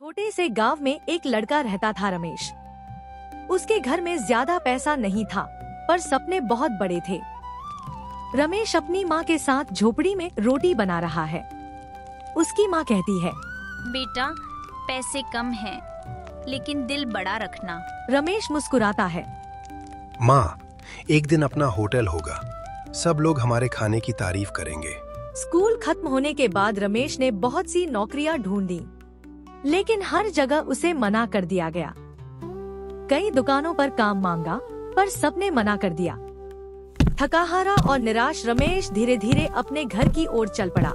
छोटे से गांव में एक लड़का रहता था रमेश। उसके घर में ज्यादा पैसा नहीं था, पर सपने बहुत बड़े थे। रमेश अपनी माँ के साथ झोपड़ी में रोटी बना रहा है। उसकी माँ कहती है, बेटा पैसे कम हैं, लेकिन दिल बड़ा रखना। रमेश मुस्कुराता है। माँ, एक दिन अपना होटल होगा, सब लोग हमारे खाने की तारीफ करेंगे। स्कूल खत्म होने के बाद रमेश ने बहुत सी नौकरियां ढूंढी, लेकिन हर जगह उसे मना कर दिया गया। कई दुकानों पर काम मांगा, पर सबने मना कर दिया। थकाहारा और निराश रमेश धीरे धीरे अपने घर की ओर चल पड़ा।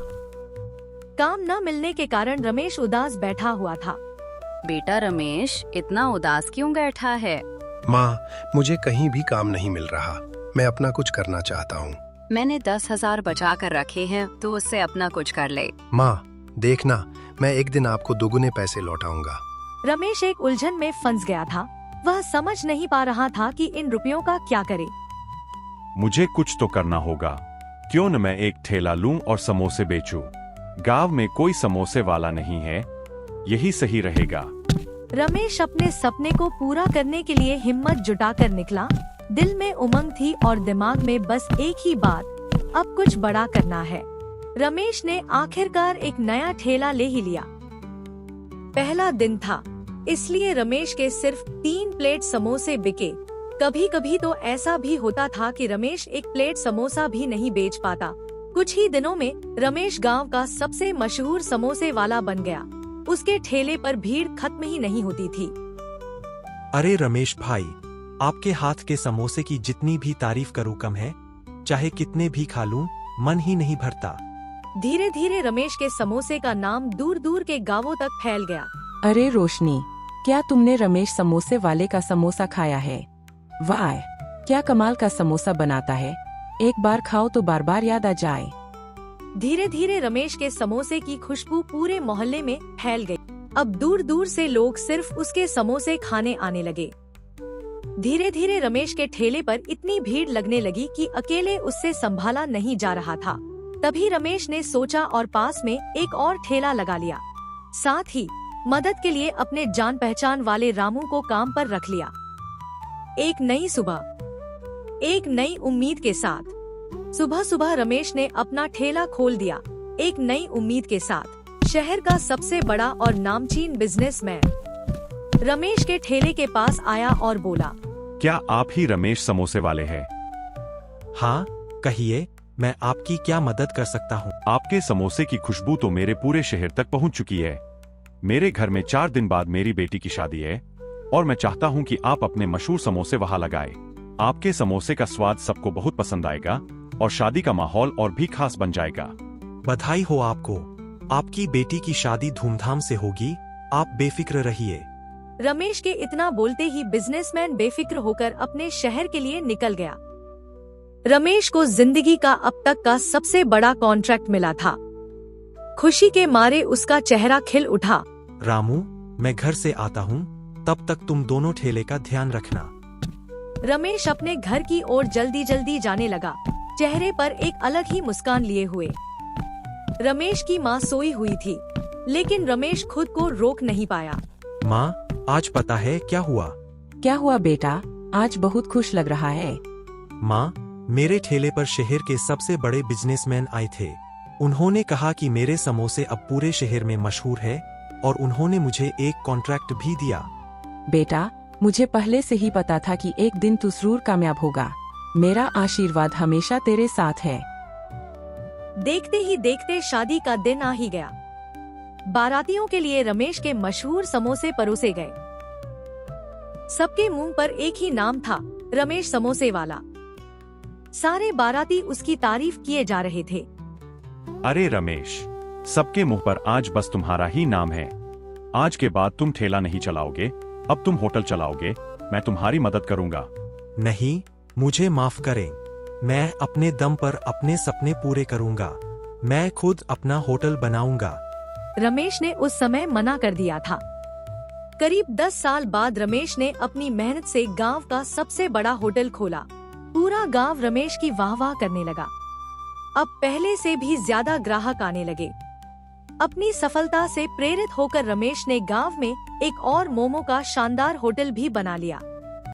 काम न मिलने के कारण रमेश उदास बैठा हुआ था। बेटा रमेश, इतना उदास क्यों बैठा है? माँ, मुझे कहीं भी काम नहीं मिल रहा। मैं अपना कुछ करना चाहता हूँ। मैंने 10,000 बचा कर रखे हैं, तो उससे अपना कुछ कर ले। माँ, देखना, मैं एक दिन आपको दोगुने पैसे लौटाऊंगा। रमेश एक उलझन में फंस गया था। वह समझ नहीं पा रहा था कि इन रुपयों का क्या करे। मुझे कुछ तो करना होगा। क्यों न मैं एक ठेला लूं और समोसे बेचूं। गांव में कोई समोसे वाला नहीं है, यही सही रहेगा। रमेश अपने सपने को पूरा करने के लिए हिम्मत जुटाकर निकला। दिल में उमंग थी और दिमाग में बस एक ही बात, अब कुछ बड़ा करना है। रमेश ने आखिरकार एक नया ठेला ले ही लिया। पहला दिन था, इसलिए रमेश के सिर्फ 3 प्लेट समोसे बिके। कभी कभी तो ऐसा भी होता था कि रमेश एक प्लेट समोसा भी नहीं बेच पाता। कुछ ही दिनों में रमेश गांव का सबसे मशहूर समोसे वाला बन गया। उसके ठेले पर भीड़ खत्म ही नहीं होती थी। अरे रमेश भाई, आपके हाथ के समोसे की जितनी भी तारीफ करूं कम है। चाहे कितने भी खा लूं, मन ही नहीं भरता। धीरे धीरे रमेश के समोसे का नाम दूर दूर के गांवों तक फैल गया। अरे रोशनी, क्या तुमने रमेश समोसे वाले का समोसा खाया है? वाह, क्या कमाल का समोसा बनाता है। एक बार खाओ तो बार बार याद आ जाए। धीरे धीरे रमेश के समोसे की खुशबू पूरे मोहल्ले में फैल गई। अब दूर दूर से लोग सिर्फ उसके समोसे खाने आने लगे। धीरे धीरे रमेश के ठेले पर इतनी भीड़ लगने लगी कि अकेले उससे संभाला नहीं जा रहा था। तभी रमेश ने सोचा और पास में एक और ठेला लगा लिया। साथ ही मदद के लिए अपने जान पहचान वाले रामू को काम पर रख लिया। एक नई सुबह, एक नई उम्मीद के साथ। सुबह सुबह रमेश ने अपना ठेला खोल दिया। एक नई उम्मीद के साथ शहर का सबसे बड़ा और नामचीन बिजनेसमैन रमेश के ठेले के पास आया और बोला, क्या आप ही रमेश समोसे वाले हैं? हाँ, कहिए, मैं आपकी क्या मदद कर सकता हूँ? आपके समोसे की खुशबू तो मेरे पूरे शहर तक पहुँच चुकी है। मेरे घर में 4 दिन बाद मेरी बेटी की शादी है और मैं चाहता हूँ कि आप अपने मशहूर समोसे वहाँ लगाए। आपके समोसे का स्वाद सबको बहुत पसंद आएगा और शादी का माहौल और भी खास बन जाएगा। बधाई हो आपको। आपकी बेटी की शादी धूमधाम से होगी, आप बेफिक्र रहिए। रमेश के इतना बोलते ही बिजनेसमैन बेफिक्र होकर अपने शहर के लिए निकल गया। रमेश को जिंदगी का अब तक का सबसे बड़ा कॉन्ट्रैक्ट मिला था। खुशी के मारे उसका चेहरा खिल उठा। रामू, मैं घर से आता हूँ, तब तक तुम दोनों ठेले का ध्यान रखना। रमेश अपने घर की ओर जल्दी जल्दी जाने लगा, चेहरे पर एक अलग ही मुस्कान लिए हुए। रमेश की माँ सोई हुई थी, लेकिन रमेश खुद को रोक नहीं पाया। माँ, आज पता है क्या हुआ? क्या हुआ बेटा? आज बहुत खुश लग रहा है। माँ, मेरे ठेले पर शहर के सबसे बड़े बिजनेसमैन आए थे। उन्होंने कहा कि मेरे समोसे अब पूरे शहर में मशहूर है और उन्होंने मुझे एक कॉन्ट्रैक्ट भी दिया। बेटा, मुझे पहले से ही पता था कि एक दिन तू जरूर कामयाब होगा। मेरा आशीर्वाद हमेशा तेरे साथ है। देखते ही देखते शादी का दिन आ ही गया। बारातियों के लिए रमेश के मशहूर समोसे परोसे गए। सबके मुंह पर एक ही नाम था, रमेश समोसे वाला। सारे बाराती उसकी तारीफ किए जा रहे थे। अरे रमेश, सबके मुंह पर आज बस तुम्हारा ही नाम है। आज के बाद तुम ठेला नहीं चलाओगे, अब तुम होटल चलाओगे। मैं तुम्हारी मदद करूंगा। नहीं, मुझे माफ करें। मैं अपने दम पर अपने सपने पूरे करूंगा। मैं खुद अपना होटल बनाऊंगा। रमेश ने उस समय मना कर दिया था। करीब 10 साल बाद रमेश ने अपनी मेहनत से गांव का सबसे बड़ा होटल खोला। पूरा गांव रमेश की वाह वाह करने लगा। अब पहले से भी ज्यादा ग्राहक आने लगे। अपनी सफलता से प्रेरित होकर रमेश ने गांव में एक और मोमो का शानदार होटल भी बना लिया।